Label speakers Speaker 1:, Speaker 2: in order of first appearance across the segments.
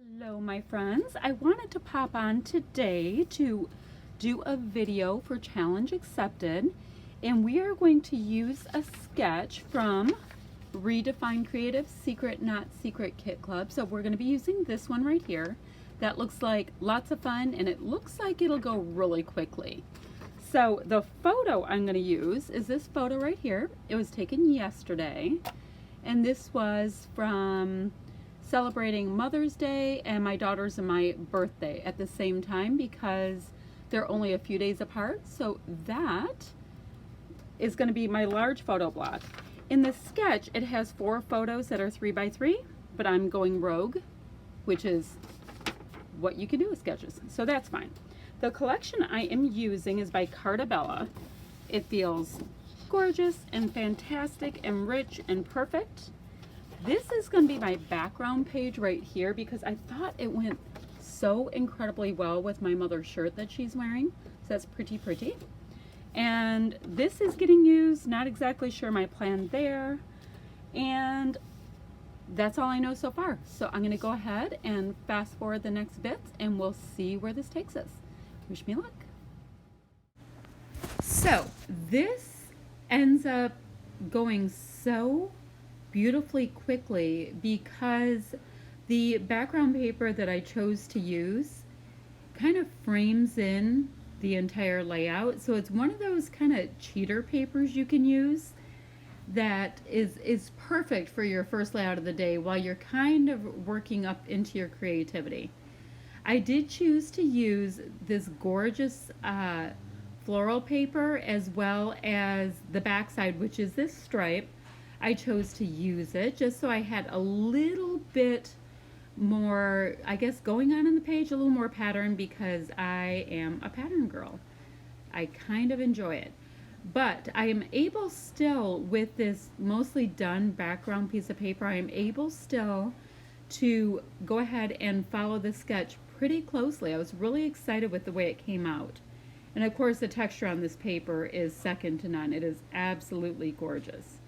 Speaker 1: Hello my friends, I wanted to pop on today to do a video for Challenge Accepted, and we are going to use a sketch from Redefined Creative Secret Not Secret Kit Club. So we're going to be using this one right here. That looks like lots of fun, and it looks like it'll go really quickly. So the photo I'm going to use is this photo right here. It was taken yesterday, and this was from celebrating Mother's Day and my daughter's and my birthday at the same time because they're only a few days apart. So that is going to be my large photo block. In the sketch, it has 4 photos that are 3 by 3, but I'm going rogue, which is what you can do with sketches. So that's fine. The collection I am using is by Cartabella. It feels gorgeous and fantastic and rich and perfect. This is going to be my background page right here because I thought it went so incredibly well with my mother's shirt that she's wearing. So that's pretty. And this is getting used, not exactly sure my plan there. And that's all I know so far. So I'm going to go ahead and fast forward the next bits and we'll see where this takes us. Wish me luck. So this ends up going so beautifully quickly because the background paper that I chose to use kind of frames in the entire layout. So it's one of those kind of cheater papers you can use that is perfect for your first layout of the day while you're kind of working up into your creativity. I did choose to use this gorgeous floral paper as well as the backside, which is this stripe. I chose to use it just so I had a little bit more, I guess, going on in the page, a little more pattern because I am a pattern girl. I kind of enjoy it. But I am able still, with this mostly done background piece of paper, I am able still to go ahead and follow the sketch pretty closely. I was really excited with the way it came out. And of course the texture on this paper is second to none. It is absolutely gorgeous.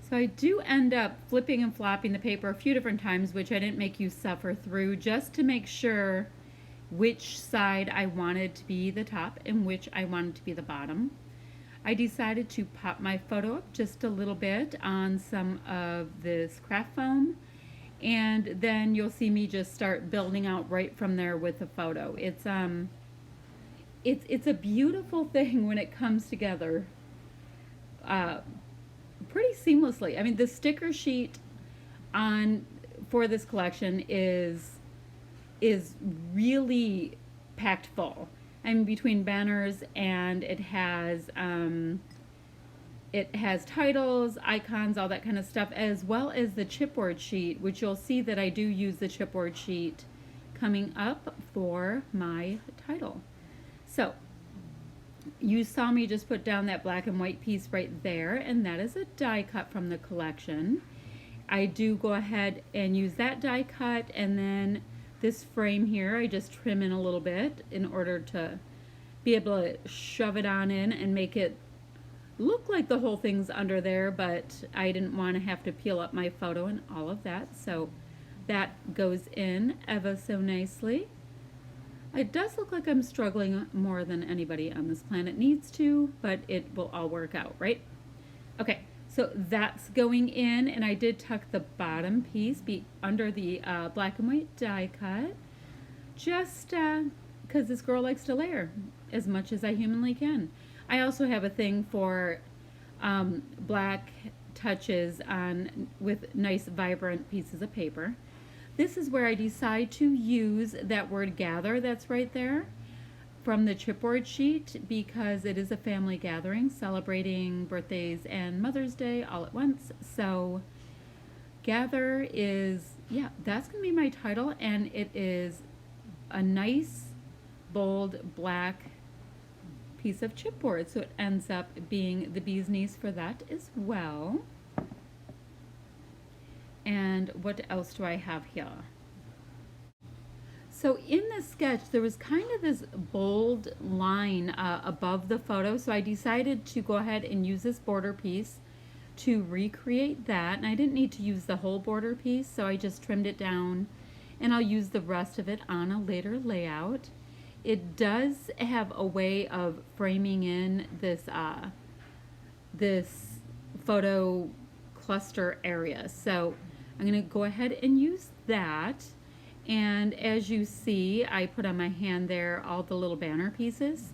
Speaker 1: So I do end up flipping and flopping the paper a few different times, which I didn't make you suffer through, just to make sure which side I wanted to be the top and which I wanted to be the bottom. I decided to pop my photo up just a little bit on some of this craft foam, and then you'll see me just start building out right from there with the photo. It's a beautiful thing when it comes together. Pretty seamlessly. I mean, the sticker sheet for this collection is really packed full. I mean, between banners and it has titles, icons, all that kind of stuff, as well as the chipboard sheet, which you'll see that I do use the chipboard sheet coming up for my title. So you saw me just put down that black and white piece right there, and that is a die cut from the collection. I do go ahead and use that die cut, and then this frame here I just trim in a little bit in order to be able to shove it on in and make it look like the whole thing's under there, but I didn't want to have to peel up my photo and all of that, so that goes in ever so nicely. It does look like I'm struggling more than anybody on this planet needs to, but it will all work out, right? Okay, so that's going in, and I did tuck the bottom piece under the black and white die cut, just because this girl likes to layer as much as I humanly can. I also have a thing for black touches with nice vibrant pieces of paper. This is where I decide to use that word gather that's right there from the chipboard sheet because it is a family gathering celebrating birthdays and Mother's Day all at once. So gather is, yeah, that's going to be my title, and it is a nice bold black piece of chipboard. So it ends up being the bee's knees for that as well. And what else do I have here? So in the sketch, there was kind of this bold line above the photo, so I decided to go ahead and use this border piece to recreate that. And I didn't need to use the whole border piece, so I just trimmed it down and I'll use the rest of it on a later layout. It does have a way of framing in this photo cluster area. So I'm going to go ahead and use that. And as you see, I put on my hand there all the little banner pieces.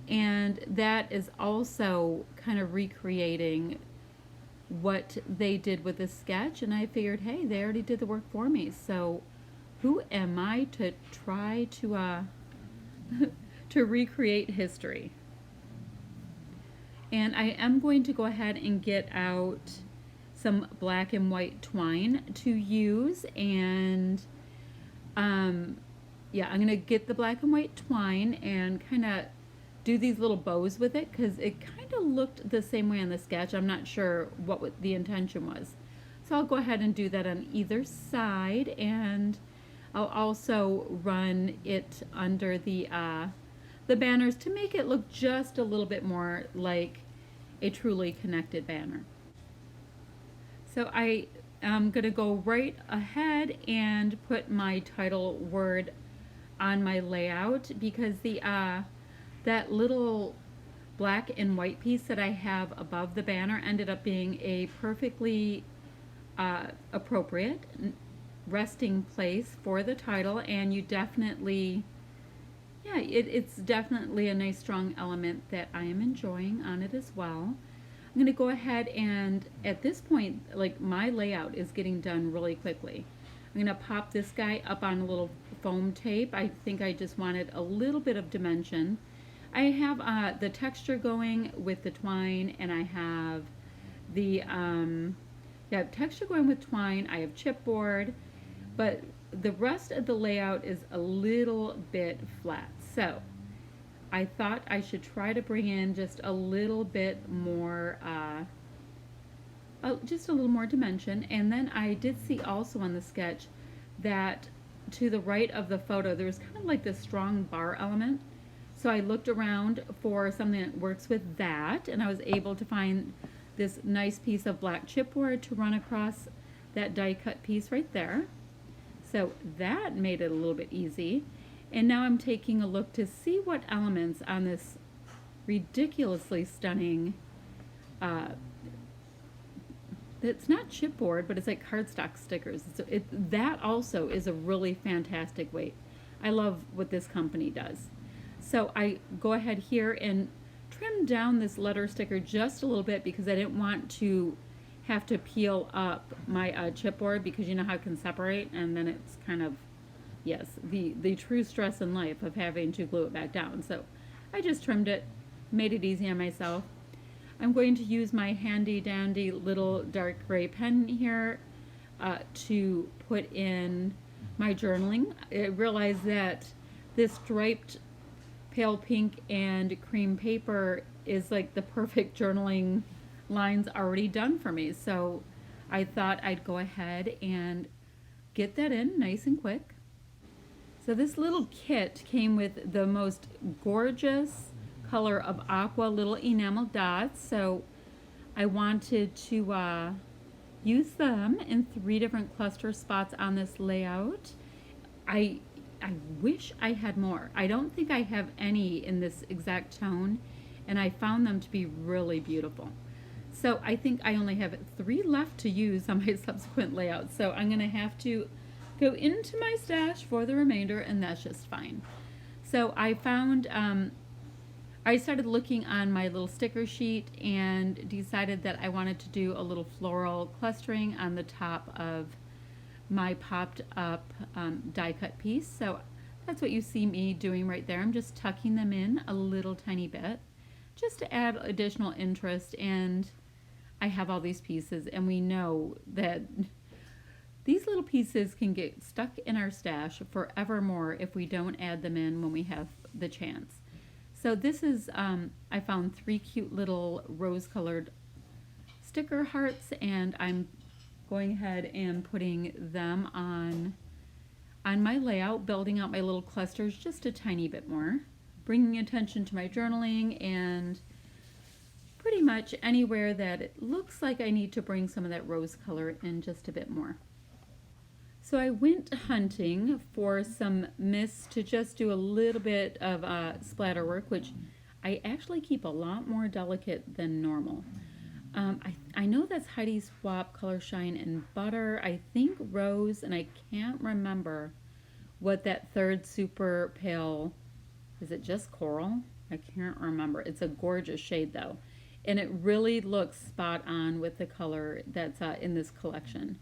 Speaker 1: And that is also kind of recreating what they did with the sketch. And I figured, hey, they already did the work for me. So who am I to try to to recreate history? And I am going to go ahead and get out some black and white twine to use. And yeah, I'm going to get the black and white twine and kind of do these little bows with it because it kind of looked the same way on the sketch. I'm not sure what the intention was. So I'll go ahead and do that on either side, and I'll also run it under the banners to make it look just a little bit more like a truly connected banner. So I am going to go right ahead and put my title word on my layout because the that little black and white piece that I have above the banner ended up being a perfectly appropriate resting place for the title, and you definitely, yeah, it's definitely a nice strong element that I am enjoying on it as well. I'm going to go ahead and at this point, like, my layout is getting done really quickly. I'm going to pop this guy up on a little foam tape. I think I just wanted a little bit of dimension. I have the texture going with the twine, and I have the yeah, texture going with twine. I have chipboard, but the rest of the layout is a little bit flat. So I thought I should try to bring in just a little bit more, just a little more dimension. And then I did see also on the sketch that to the right of the photo, there was kind of like this strong bar element. So I looked around for something that works with that, and I was able to find this nice piece of black chipboard to run across that die cut piece right there. So that made it a little bit easy. And now I'm taking a look to see what elements on this ridiculously stunning, it's not chipboard, but it's like cardstock stickers. So that also is a really fantastic weight. I love what this company does. So I go ahead here and trim down this letter sticker just a little bit because I didn't want to have to peel up my chipboard, because you know how it can separate, and then it's kind of, yes, the true stress in life of having to glue it back down. So I just trimmed it, made it easy on myself. I'm going to use my handy dandy little dark gray pen here to put in my journaling. I realized that this striped pale pink and cream paper is like the perfect journaling lines already done for me. So I thought I'd go ahead and get that in nice and quick. So this little kit came with the most gorgeous color of aqua little enamel dots. So I wanted to use them in 3 different cluster spots on this layout. I wish I had more. I don't think I have any in this exact tone, and I found them to be really beautiful. So I think I only have 3 left to use on my subsequent layouts. So I'm going to have to go into my stash for the remainder, and that's just fine. So I found, I started looking on my little sticker sheet and decided that I wanted to do a little floral clustering on the top of my popped up die cut piece. So that's what you see me doing right there. I'm just tucking them in a little tiny bit just to add additional interest. And I have all these pieces, and we know that these little pieces can get stuck in our stash forevermore if we don't add them in when we have the chance. So this is, I found 3 cute little rose colored sticker hearts, and I'm going ahead and putting them on my layout, building out my little clusters just a tiny bit more, bringing attention to my journaling, and pretty much anywhere that it looks like I need to bring some of that rose color in just a bit more. So I went hunting for some mist to just do a little bit of splatter work, which I actually keep a lot more delicate than normal. I know that's Heidi Swapp, Color Shine, and Butter. I think Rose, and I can't remember what that third super pale, is it just Coral? I can't remember. It's a gorgeous shade though. And it really looks spot on with the color that's in this collection.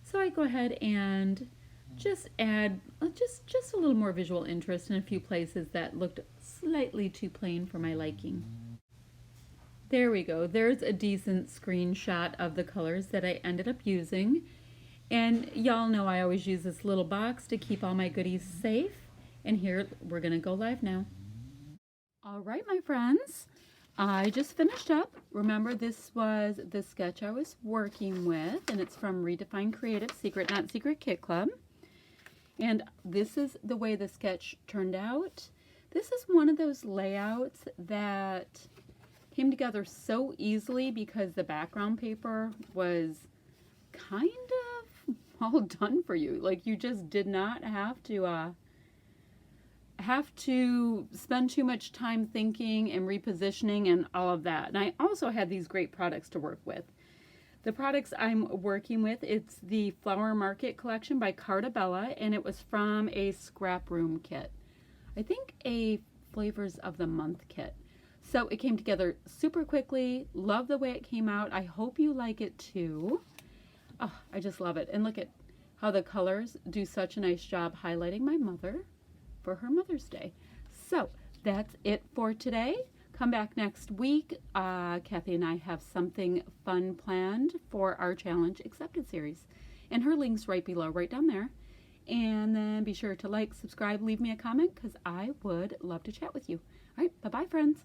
Speaker 1: So I go ahead and just add just a little more visual interest in a few places that looked slightly too plain for my liking. There we go. There's a decent screenshot of the colors that I ended up using. And y'all know I always use this little box to keep all my goodies safe. And here, we're gonna go live now. All right, my friends, I just finished up. Remember, this was the sketch I was working with, and it's from Redefined Creative Secret Not Secret Kit Club. And this is the way the sketch turned out. This is one of those layouts that came together so easily because the background paper was kind of all done for you. Like, you just did not have to spend too much time thinking and repositioning and all of that. And I also had these great products to work with. The products I'm working with, it's the Flower Market collection by Cartabella, and it was from a scrap room kit. I think a Flavors of the Month kit. So it came together super quickly. Love the way it came out. I hope you like it too. Oh, I just love it. And look at how the colors do such a nice job highlighting my mother for her Mother's Day. So that's it for today. Come back next week. Kathy and I have something fun planned for our Challenge Accepted series. And her link's right below, right down there. And then be sure to like, subscribe, leave me a comment because I would love to chat with you. All right, bye-bye, friends.